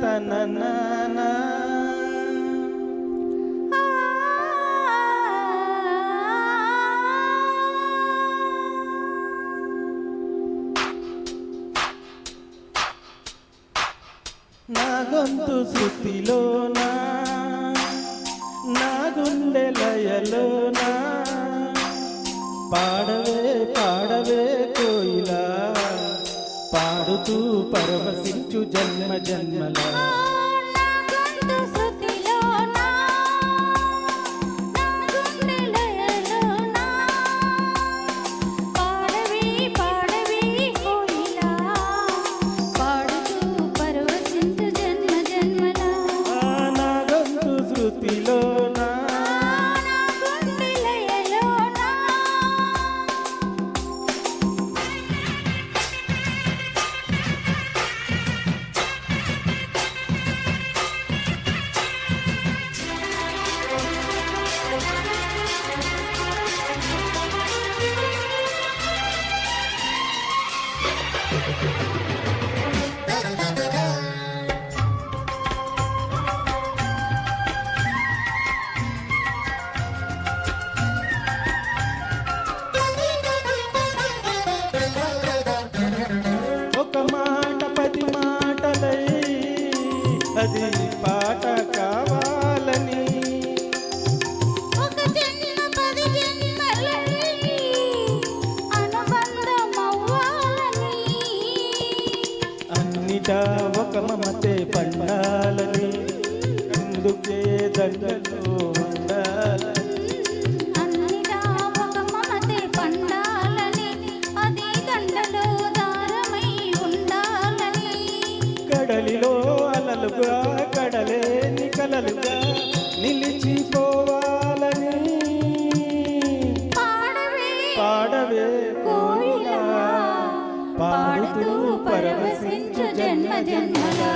తననా నా గొంతు శృతిలోనా నా గుండె లయలోనా పాడవే పాడవే కోయిలా పాడుతూ పరవశించు జన్మ జన్మలా అది పాట కావాలని ఒక జన్మ 10 జన్మలని అనుబంధం అవ్వాలని అన్నిటా ఒక మమతే పండాలని అందుకే దండలో ఉండాలని అన్నిటా ఒక మమతే పండాలని అది దండలో దారమై ఉండాలని కడలిలో కడలేని కలలుగా నిలిచిపోవాలని పాడవే కోయిలా పాడుతూ పరవశించు జన్మ జన్మలా